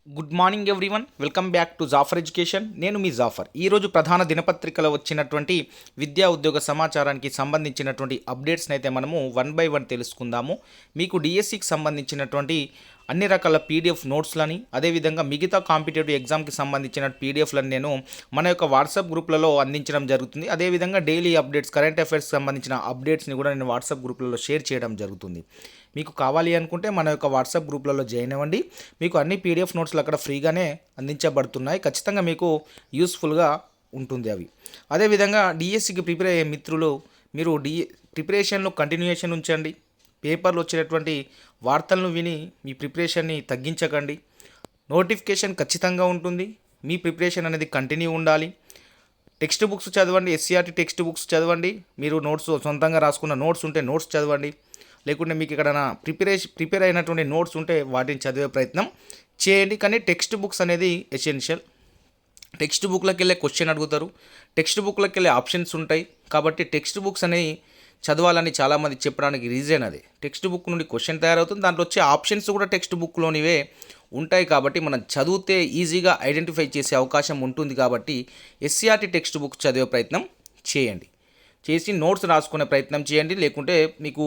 Good morning everyone, welcome back to Jafar education. నేను మీ జాఫర్. ఈరోజు ప్రధాన దినపత్రికలో వచ్చినటువంటి విద్యా ఉద్యోగ సమాచారానికి సంబంధించినటువంటి అప్డేట్స్ని అయితే మనము వన్ బై వన్ తెలుసుకుందాము. మీకు డిఎస్సికి సంబంధించినటువంటి అన్ని రకాల పీడిఎఫ్ నోట్స్లని, అదేవిధంగా మిగతా కాంపిటేటివ్ ఎగ్జామ్కి సంబంధించిన పీడిఎఫ్లను నేను మన యొక్క వాట్సాప్ గ్రూప్లలో అందించడం జరుగుతుంది. అదేవిధంగా డైలీ అప్డేట్స్, కరెంట్ అఫైర్స్కి సంబంధించిన అప్డేట్స్ని కూడా నేను వాట్సాప్ గ్రూప్లలో షేర్ చేయడం జరుగుతుంది. మీకు కావాలి అనుకుంటే మన యొక్క వాట్సాప్ గ్రూప్లలో జాయిన్ అవ్వండి. మీకు అన్ని పీడిఎఫ్ నోట్స్లు అక్కడ ఫ్రీగానే అందించబడుతున్నాయి. ఖచ్చితంగా మీకు యూస్ఫుల్గా ఉంటుంది అవి. అదేవిధంగా డిఎస్సికి ప్రిపేర్ అయ్యే మిత్రులు, మీరు ప్రిపరేషన్లో కంటిన్యూయేషన్ ఉంచండి. పేపర్లో వచ్చినటువంటి వార్తలను విని మీ ప్రిపరేషన్ని తగ్గించకండి. నోటిఫికేషన్ ఖచ్చితంగా ఉంటుంది. మీ ప్రిపరేషన్ అనేది కంటిన్యూ ఉండాలి. టెక్స్ట్ బుక్స్ చదవండి, ఎస్సీఆర్టీ టెక్స్ట్ బుక్స్ చదవండి. మీరు నోట్స్ సొంతంగా రాసుకున్న నోట్స్ ఉంటే నోట్స్ చదవండి. లేకుంటే మీకు ఇక్కడ ప్రిపేర్ అయినటువంటి నోట్స్ ఉంటే వాటిని చదివే ప్రయత్నం చేయండి. కానీ టెక్స్ట్ బుక్స్ అనేది ఎసెన్షియల్. టెక్స్ట్ బుక్లోకి వెళ్ళే క్వశ్చన్ అడుగుతారు, టెక్స్ట్ బుక్లోకి వెళ్ళే ఆప్షన్స్ ఉంటాయి. కాబట్టి టెక్స్ట్ బుక్స్ అనేవి చదవాలని చాలామంది చెప్పడానికి రీజన్ అది. టెక్స్ట్ బుక్ నుండి క్వశ్చన్ తయారవుతుంది, దాంట్లో వచ్చే ఆప్షన్స్ కూడా టెక్స్ట్ బుక్లోనివే ఉంటాయి. కాబట్టి మనం చదివితే ఈజీగా ఐడెంటిఫై చేసే అవకాశం ఉంటుంది. కాబట్టి ఎస్సీఆర్టీ టెక్స్ట్ బుక్ చదివే ప్రయత్నం చేయండి, చేసి నోట్స్ రాసుకునే ప్రయత్నం చేయండి. లేకుంటే మీకు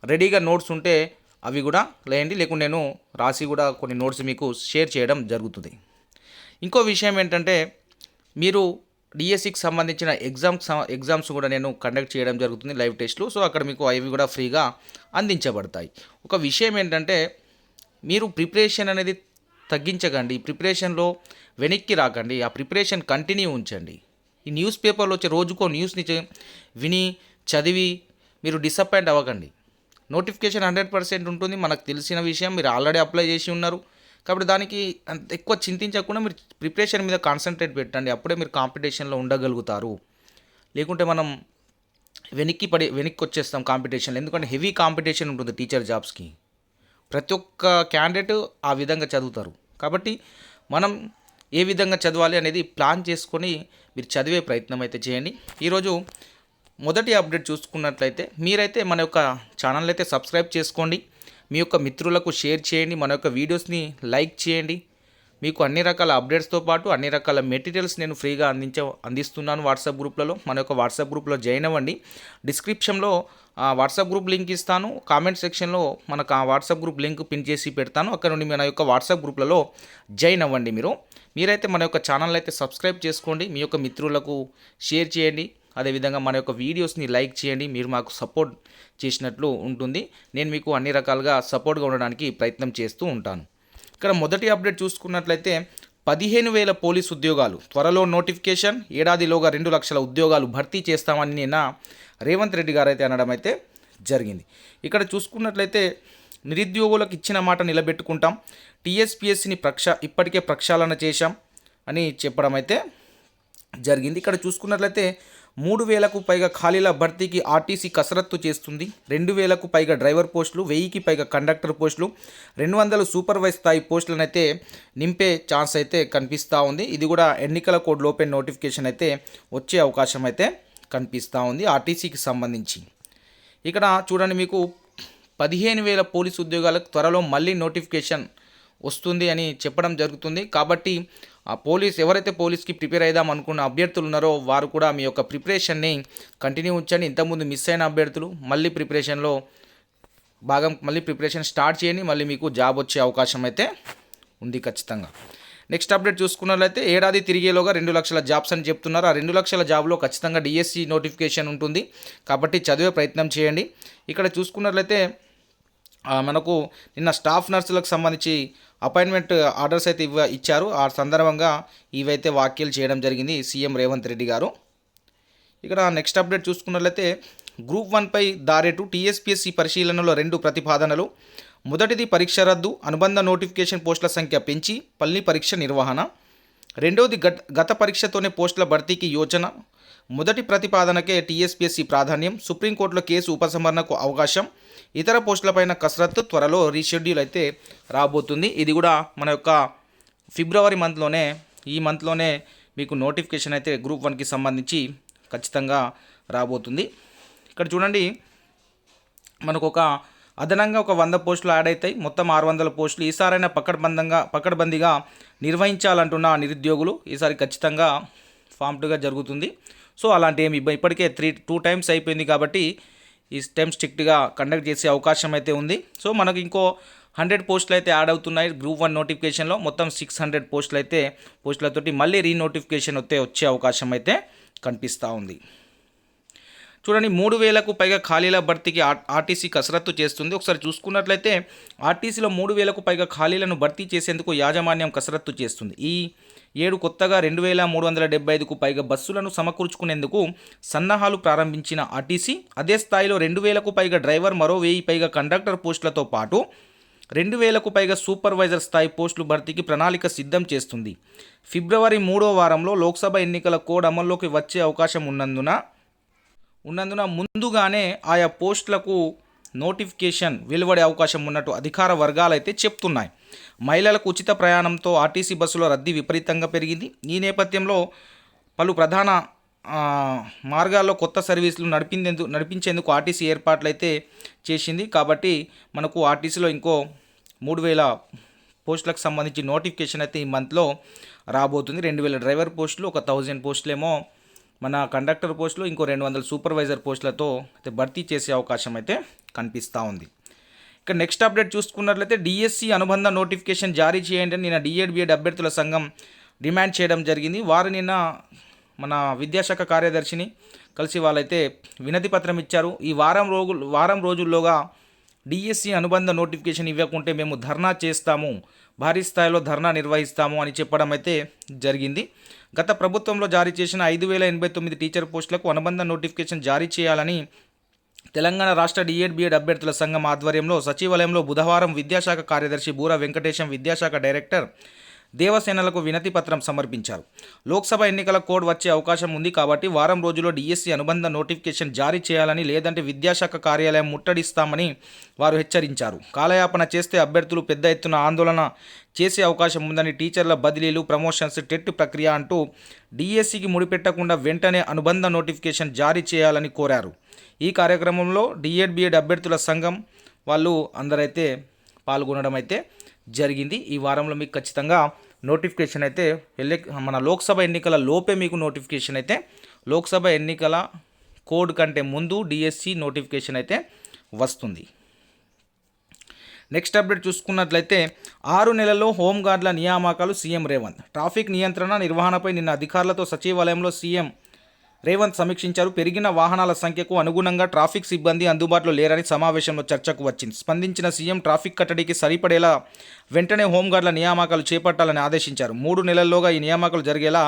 రెడీగా నోట్స్ ఉంటే అవి కూడా లేయండి, లేకుంటే నేను రాసి కూడా కొన్ని నోట్స్ మీకు షేర్ చేయడం జరుగుతుంది. ఇంకో విషయం ఏంటంటే, మీరు డిఎస్సికి సంబంధించిన ఎగ్జామ్స్ కూడా నేను కండక్ట్ చేయడం జరుగుతుంది, లైవ్ టెస్ట్లు. సో అక్కడ మీకు అవి కూడా ఫ్రీగా అందించబడతాయి. ఒక విషయం ఏంటంటే, మీరు ప్రిపరేషన్ అనేది తగ్గించకండి. ప్రిపరేషన్లో వెనక్కి రాకండి. ఆ ప్రిపరేషన్ కంటిన్యూ ఉంచండి. ఈ న్యూస్ పేపర్లో వచ్చే రోజుకో న్యూస్ని విని చదివి మీరు డిసప్పాయింట్ అవ్వకండి. నోటిఫికేషన్ 100% ఉంటుంది, మనకు తెలిసిన విషయం. మీరు ఆల్రెడీ అప్లై చేసి ఉన్నారు కాబట్టి దానికి అంత ఎక్కువ చింతించకుండా మీరు ప్రిపరేషన్ మీద కాన్సన్ట్రేట్ పెట్టండి. అప్పుడే మీరు కాంపిటీషన్లో ఉండగలుగుతారు. లేకుంటే మనం వెనక్కి వచ్చేస్తాం కాంపిటీషన్లో. ఎందుకంటే హెవీ కాంపిటీషన్ ఉంటుంది టీచర్ జాబ్స్కి. ప్రతి ఒక్క క్యాండిడేట్ ఆ విధంగా చదువుతారు. కాబట్టి మనం ఏ విధంగా చదవాలి అనేది ప్లాన్ చేసుకొని మీరు చదివే ప్రయత్నం అయితే చేయండి. ఈరోజు మొదటి అప్డేట్ చూసుకున్నట్లయితే, మీరైతే మన యొక్క ఛానల్ అయితే సబ్స్క్రైబ్ చేసుకోండి, మీ యొక్క మిత్రులకు షేర్ చేయండి, మన యొక్క వీడియోస్ని లైక్ చేయండి. మీకు అన్ని రకాల అప్డేట్స్తో పాటు అన్ని రకాల మెటీరియల్స్ నేను ఫ్రీగా అందిస్తున్నాను వాట్సాప్ గ్రూప్లలో. మన యొక్క వాట్సాప్ గ్రూప్లో జాయిన్ అవ్వండి. డిస్క్రిప్షన్లో వాట్సాప్ గ్రూప్ లింక్ ఇస్తాను, కామెంట్ సెక్షన్లో మనకు ఆ వాట్సాప్ గ్రూప్ లింక్ పిన్ చేసి పెడతాను. అక్కడ నుండి మన యొక్క వాట్సాప్ గ్రూప్లలో జాయిన్ అవ్వండి. మీరైతే మన యొక్క ఛానల్ అయితే సబ్స్క్రైబ్ చేసుకోండి, మీ యొక్క మిత్రులకు షేర్ చేయండి. అదేవిధంగా మన యొక్క వీడియోస్ని లైక్ చేయండి. మీరు మాకు సపోర్ట్ చేసినట్లు ఉంటుంది. నేను మీకు అన్ని రకాలుగా సపోర్ట్గా ఉండడానికి ప్రయత్నం చేస్తూ ఉంటాను. ఇక్కడ మొదటి అప్డేట్ చూసుకున్నట్లయితే, 15,000 పోలీస్ ఉద్యోగాలు త్వరలో నోటిఫికేషన్, ఏడాదిలోగా 2 లక్షల ఉద్యోగాలు భర్తీ చేస్తామని నిన్న రేవంత్ రెడ్డి గారు అయితే అనడం అయితే జరిగింది. ఇక్కడ చూసుకున్నట్లయితే, నిరుద్యోగులకు ఇచ్చిన మాట నిలబెట్టుకుంటాం, టీఎస్పీఎస్సీని ఇప్పటికే ప్రక్షాళన చేశాం అని చెప్పడం అయితే జరిగింది. ఇక్కడ చూసుకున్నట్లయితే 3,000కు పైగా ఖాళీల భర్తీకి ఆర్టీసీ కసరత్తు చేస్తుంది. 2,000కు పైగా డ్రైవర్ పోస్టులు, 1,000కి పైగా కండక్టర్ పోస్టులు, 200 సూపర్వైజ్ స్థాయి పోస్టులను అయితే నింపే ఛాన్స్ అయితే కనిపిస్తూ ఉంది. ఇది కూడా ఎన్నికల కోడ్ లోపే నోటిఫికేషన్ అయితే వచ్చే అవకాశం అయితే కనిపిస్తూ ఉంది ఆర్టీసీకి సంబంధించి. ఇక్కడ చూడండి, మీకు 15,000 పోలీసు ఉద్యోగాలకు త్వరలో మళ్ళీ నోటిఫికేషన్ వస్తుంది అని చెప్పడం జరుగుతుంది. కాబట్టి ఆ ఎవరైతే పోలీస్కి ప్రిపేర్ అయిదాం అనుకున్న అభ్యర్థులు ఉన్నారో వారు కూడా మీ యొక్క ప్రిపరేషన్ని కంటిన్యూ ఉంచండి. ఇంతకుముందు మిస్ అయిన అభ్యర్థులు మళ్ళీ ప్రిపరేషన్ స్టార్ట్ చేయండి. మళ్ళీ మీకు జాబ్ వచ్చే అవకాశం అయితే ఉంది ఖచ్చితంగా. నెక్స్ట్ అప్డేట్ చూసుకున్నట్లయితే, ఏడాది తిరిగేలోగా 2 లక్షల జాబ్స్ అని చెప్తున్నారు. ఆ 2 లక్షల జాబ్లో ఖచ్చితంగా డిఎస్సి నోటిఫికేషన్ ఉంటుంది. కాబట్టి చదివే ప్రయత్నం చేయండి. ఇక్కడ చూసుకున్నట్లయితే, మనకు నిన్న స్టాఫ్ నర్సులకు సంబంధించి అపాయింట్మెంట్ ఆర్డర్స్ అయితే ఇచ్చారు. ఆ సందర్భంగా ఇవైతే వ్యాఖ్యలు చేయడం జరిగింది సీఎం రేవంత్ రెడ్డి గారు. ఇక్కడ నెక్స్ట్ అప్డేట్ చూసుకున్నట్లయితే, గ్రూప్ 1పై దారేటు, టీఎస్పీఎస్సీ పరిశీలనలో 2 ప్రతిపాదనలు. మొదటిది పరీక్ష రద్దు, అనుబంధ నోటిఫికేషన్ పోస్టుల సంఖ్య పెంచి పల్లి పరీక్ష నిర్వహణ. రెండవది గత పరీక్షతోనే పోస్టుల భర్తీకి యోచన. మొదటి ప్రతిపాదనకే టీఎస్పీఎస్సీ ప్రాధాన్యం, సుప్రీంకోర్టులో కేసు ఉపసంహరణకు అవకాశం, ఇతర పోస్టులపైన కసరత్తు, త్వరలో రీషెడ్యూల్ అయితే రాబోతుంది. ఇది కూడా మన యొక్క ఫిబ్రవరి ఈ మంత్లోనే మీకు నోటిఫికేషన్ అయితే గ్రూప్ 1కి సంబంధించి ఖచ్చితంగా రాబోతుంది. ఇక్కడ చూడండి, మనకు ఒక అదనంగా ఒక 100 పోస్టులు యాడ్ అవుతాయి. మొత్తం 600 పోస్టులు. ఈసారైనా పకడ్బందీగా నిర్వహించాలంటున్న నిరుద్యోగులు ఈసారి ఖచ్చితంగా ఫామ్ 2గా జరుగుతుంది. సో అలాంటి ఏమి ఇప్పటికే 2 టైమ్స్ అయిపోయింది కాబట్టి ఈ టైం స్ట్రిక్ట్గా కండక్ట్ చేసే అవకాశం అయితే ఉంది. సో మనకు ఇంకో 100 పోస్టులు అయితే యాడ్ అవుతున్నాయి గ్రూప్ 1 నోటిఫికేషన్లో. మొత్తం 600 పోస్టులతోటి మళ్ళీ రీనోటిఫికేషన్ వచ్చే అవకాశం అయితే కనిపిస్తూ ఉంది. చూడండి, 3000కు పైగా ఖాళీల భర్తీకి ఆర్టీసీ కసరత్తు చేస్తుంది. ఒకసారి చూసుకున్నట్లయితే ఆర్టీసీలో 3000కు పైగా ఖాళీలను భర్తీ చేసేందుకు యాజమాన్యం కసరత్తు చేస్తుంది. ఈ ఏడు కొత్తగా 2375కు పైగా బస్సులను సమకూర్చుకునేందుకు సన్నాహాలు ప్రారంభించిన ఆర్టీసీ అదే స్థాయిలో 2000కు పైగా డ్రైవర్, మరో 1000 పైగా కండక్టర్ పోస్టులతో పాటు 2000కు పైగా సూపర్వైజర్ స్థాయి పోస్టుల భర్తీకి ప్రణాళిక సిద్ధం చేస్తుంది. ఫిబ్రవరి 3వ వారంలో లోక్సభ ఎన్నికల కోడ్ అమల్లోకి వచ్చే అవకాశం ఉన్నందున ముందుగానే ఆయా పోస్టులకు నోటిఫికేషన్ వెలువడే అవకాశం ఉన్నట్టు అధికార వర్గాలు అయితే చెప్తున్నాయి. మహిళలకు ఉచిత ప్రయాణంతో ఆర్టీసీ బస్సుల రద్దీ విపరీతంగా పెరిగింది. ఈ నేపథ్యంలో పలు ప్రధాన మార్గాల్లో కొత్త సర్వీసులు నడిపించేందుకు ఆర్టీసీ ఏర్పాట్లు అయితే చేసింది. కాబట్టి మనకు ఆర్టీసీలో ఇంకో 3000 పోస్టులకు సంబంధించి నోటిఫికేషన్ అయితే ఈ మంత్లో రాబోతుంది. 2000 డ్రైవర్ పోస్టులు, ఒక 1000 పోస్టులేమో మన కండక్టర్ పోస్టులు, ఇంకో 200 సూపర్వైజర్ పోస్టులతో అయితే భర్తీ చేసే అవకాశం అయితే కనిపిస్తూ ఉంది. ఇక నెక్స్ట్ అప్డేట్ చూసుకున్నట్లయితే డిఎస్సి అనుబంధ నోటిఫికేషన్ జారీ చేయండి అని నిన్న డిఎడ్ బిఎడ్ అభ్యర్థుల సంఘం డిమాండ్ చేయడం జరిగింది. వారు నిన్న మన విద్యాశాఖ కార్యదర్శిని కలిసి వాళ్ళైతే వినతి పత్రం ఇచ్చారు. ఈ వారం రోజుల్లోగా డిఎస్సి అనుబంధ నోటిఫికేషన్ ఇవ్వకుంటే మేము ధర్నా చేస్తాము, భారీ స్థాయిలో ధర్నా నిర్వహిస్తాము అని చెప్పడం అయితే జరిగింది. గత ప్రభుత్వంలో జారీ చేసిన 5089 టీచర్ పోస్టులకు అనుబంధ నోటిఫికేషన్ జారీ చేయాలని తెలంగాణ రాష్ట్ర డిఎడ్ బిఎడ్ అభ్యర్థుల సంఘం ఆధ్వర్యంలో సచివాలయంలో బుధవారం విద్యాశాఖ కార్యదర్శి బూర వెంకటేశం, విద్యాశాఖ డైరెక్టర్ దేవసేనలకు వినతి పత్రం సమర్పించారు. లోక్సభ ఎన్నికల కోడ్ వచ్చే అవకాశం ఉంది కాబట్టి వారం రోజుల్లో డిఎస్సి అనుబంధ నోటిఫికేషన్ జారీ చేయాలని, లేదంటే విద్యాశాఖ కార్యాలయం ముట్టడిస్తామని వారు హెచ్చరించారు. కాలయాపన చేస్తే అభ్యర్థులు పెద్ద ఎత్తున ఆందోళన చేసే అవకాశం ఉందని, టీచర్ల బదిలీలు, ప్రమోషన్స్, టెట్ ప్రక్రియ అంటూ డిఎస్సికి ముడిపెట్టకుండా వెంటనే అనుబంధ నోటిఫికేషన్ జారీ చేయాలని కోరారు. ఈ కార్యక్రమంలో డిఎడ్ బిఎడ్ అభ్యర్థుల సంఘం వాళ్ళు అందరైతే పాల్గొనడం అయితే జరిగింది. ఈ వారంలో మీకు ఖచ్చితంగా నోటిఫికేషన్ అయితే మన లోక్సభ ఎన్నికల లోపే మీకు నోటిఫికేషన్ అయితే, లోక్సభ ఎన్నికల కోడ్ కంటే ముందు డిఎస్సి నోటిఫికేషన్ అయితే వస్తుంది. నెక్స్ట్ అప్డేట్ చూసుకున్నట్లయితే 6 నెలల్లో హోంగార్డుల నియామకాలు సీఎం రేవంత్. ట్రాఫిక్ నియంత్రణ నిర్వహణపై నిన్న అధికారులతో సచివాలయంలో సీఎం రేవంత్ సమీక్షించారు. పెరిగిన వాహనాల సంఖ్యకు అనుగుణంగా ట్రాఫిక్ సిబ్బంది అందుబాటులో లేరని సమావేశంలో చర్చకు వచ్చింది. స్పందించిన సీఎం ట్రాఫిక్ కట్టడికి సరిపడేలా వెంటనే హోంగార్డుల నియామకాలు చేపట్టాలని ఆదేశించారు. 3 నెలల్లోగా ఈ నియామకాలు జరిగేలా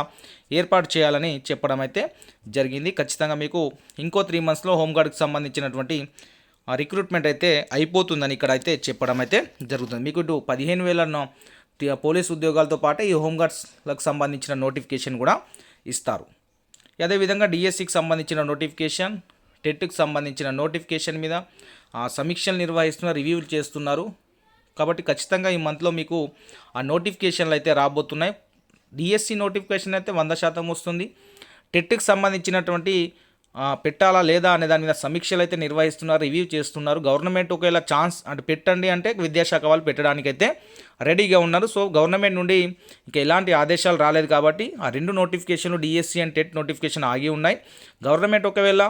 ఏర్పాటు చేయాలని చెప్పడం అయితే జరిగింది. ఖచ్చితంగా మీకు ఇంకో 3 మంత్స్లో హోంగార్డుకి సంబంధించినటువంటి రిక్రూట్మెంట్ అయితే అయిపోతుందని ఇక్కడ అయితే చెప్పడం అయితే జరుగుతుంది. మీకు ఇటు 15,000 పోలీస్ ఉద్యోగాలతో పాటు ఈ హోంగార్డ్స్లకు సంబంధించిన నోటిఫికేషన్ కూడా ఇస్తారు. అదేవిధంగా డిఎస్సికి సంబంధించిన నోటిఫికేషన్, టెట్కి సంబంధించిన నోటిఫికేషన్ మీద సమీక్షలు నిర్వహిస్తున్నారు, రివ్యూలు చేస్తున్నారు. కాబట్టి ఖచ్చితంగా ఈ మంత్లో మీకు ఆ నోటిఫికేషన్లు అయితే రాబోతున్నాయి. డిఎస్సి నోటిఫికేషన్ అయితే 100% వస్తుంది. టెట్కి సంబంధించినటువంటి పెట్టాలా లేదా అనే దాని మీద సమీక్షలు అయితే నిర్వహిస్తున్నారు, రివ్యూ చేస్తున్నారు. గవర్నమెంట్ ఒకవేళ ఛాన్స్ అంటే పెట్టండి అంటే విద్యాశాఖ వాళ్ళు పెట్టడానికైతే రెడీగా ఉన్నారు. సో గవర్నమెంట్ నుండి ఇంకా ఎలాంటి ఆదేశాలు రాలేదు కాబట్టి ఆ 2 నోటిఫికేషన్లు డిఎస్సి అండ్ టెట్ నోటిఫికేషన్ ఆగి ఉన్నాయి. గవర్నమెంట్ ఒకవేళ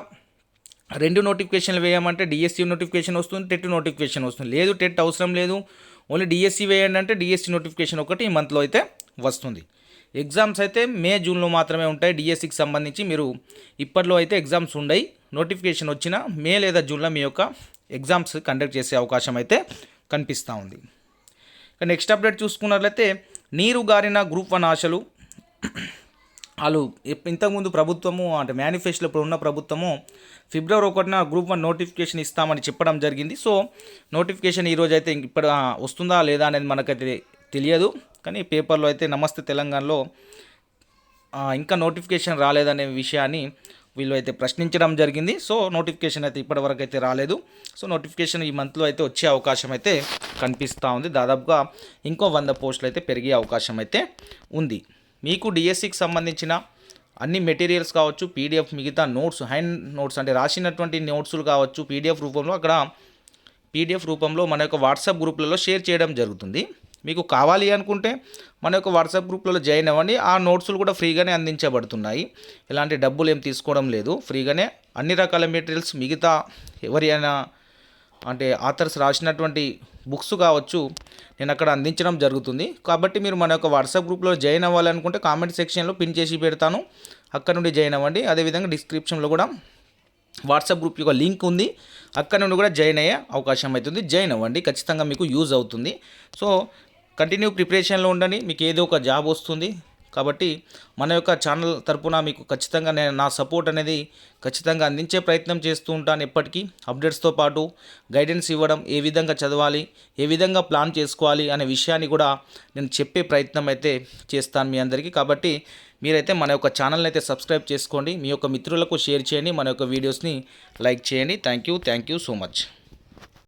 2 నోటిఫికేషన్లు వేయమంటే డిఎస్సి నోటిఫికేషన్ వస్తుంది, టెట్ నోటిఫికేషన్ వస్తుంది. లేదు టెట్ అవసరం లేదు, ఓన్లీ డిఎస్సి వేయండి అంటే డిఎస్సి నోటిఫికేషన్ ఒకటి ఈ మంత్లో అయితే వస్తుంది. ఎగ్జామ్స్ అయితే మే జూన్లో మాత్రమే ఉంటాయి. డిఎస్సికి సంబంధించి మీరు ఇప్పట్లో అయితే ఎగ్జామ్స్ ఉండయి. నోటిఫికేషన్ వచ్చిన మే లేదా జూన్లో మీ యొక్క ఎగ్జామ్స్ కండక్ట్ చేసే అవకాశం అయితే కనిపిస్తూ ఉంది. నెక్స్ట్ అప్డేట్ చూసుకున్నట్లయితే నీరు గారిన గ్రూప్ 1 ఆశలు. వాళ్ళు ఇంతకుముందు ప్రభుత్వము అంటే మేనిఫెస్టోలో ఇప్పుడు ఉన్న ప్రభుత్వము ఫిబ్రవరి 1న గ్రూప్ 1 నోటిఫికేషన్ ఇస్తామని చెప్పడం జరిగింది. సో నోటిఫికేషన్ ఈరోజు అయితే ఇప్పుడు వస్తుందా లేదా అనేది మనకైతే తెలియదు. కానీ పేపర్లో అయితే నమస్తే తెలంగాణలో ఇంకా నోటిఫికేషన్ రాలేదనే విషయాన్ని వీళ్ళు అయితే ప్రశ్నించడం జరిగింది. సో నోటిఫికేషన్ అయితే ఇప్పటివరకు అయితే రాలేదు. సో నోటిఫికేషన్ ఈ మంత్లో అయితే వచ్చే అవకాశం అయితే కనిపిస్తూ ఉంది. దాదాపుగా ఇంకో 100 పోస్టులు అయితే పెరిగే అవకాశం అయితే ఉంది. మీకు డిఎస్సికి సంబంధించిన అన్ని మెటీరియల్స్ కావచ్చు, పీడిఎఫ్, మిగతా నోట్స్, హ్యాండ్ నోట్స్ అంటే రాసినటువంటి నోట్స్లు కావచ్చు, పీడిఎఫ్ రూపంలో అక్కడ పీడిఎఫ్ రూపంలో మన యొక్క వాట్సాప్ గ్రూప్లలో షేర్ చేయడం జరుగుతుంది. మీకు కావాలి అనుకుంటే మన యొక్క వాట్సాప్ గ్రూప్లలో జాయిన్ అవ్వండి. ఆ నోట్స్లు కూడా ఫ్రీగానే అందించబడుతున్నాయి. ఎలాంటి డబ్బులు ఏం తీసుకోవడం లేదు, ఫ్రీగానే అన్ని రకాల మెటీరియల్స్ మిగతా ఎవరైనా అంటే ఆథర్స్ రాసినటువంటి బుక్స్ కావచ్చు నేను అక్కడ అందించడం జరుగుతుంది. కాబట్టి మీరు మన యొక్క వాట్సాప్ గ్రూప్లో జాయిన్ అవ్వాలనుకుంటే కామెంట్ సెక్షన్లో పిన్ చేసి పెడతాను, అక్కడ నుండి జాయిన్ అవ్వండి. అదేవిధంగా డిస్క్రిప్షన్లో కూడా వాట్సాప్ గ్రూప్ యొక్క లింక్ ఉంది, అక్కడ నుండి కూడా జాయిన్ అయ్యే అవకాశం అవుతుంది. జాయిన్ అవ్వండి, ఖచ్చితంగా మీకు యూజ్ అవుతుంది. సో కంటిన్యూ ప్రిపరేషన్లో ఉండండి, మీకు ఏదో ఒక జాబ్ వస్తుంది. కాబట్టి మన యొక్క ఛానల్ తరపున మీకు ఖచ్చితంగా నేను నా సపోర్ట్ అనేది ఖచ్చితంగా అందించే ప్రయత్నం చేస్తూ ఉంటాను. ఎప్పటికీ అప్డేట్స్తో పాటు గైడెన్స్ ఇవ్వడం, ఏ విధంగా చదవాలి, ఏ విధంగా ప్లాన్ చేసుకోవాలి అనే విషయాన్ని కూడా నేను చెప్పే ప్రయత్నం అయితే చేస్తాను మీ అందరికీ. కాబట్టి మీరైతే మన యొక్క ఛానల్ని అయితే సబ్స్క్రైబ్ చేసుకోండి, మీ యొక్క మిత్రులకు షేర్ చేయండి, మన యొక్క వీడియోస్ని లైక్ చేయండి. Thank you so much.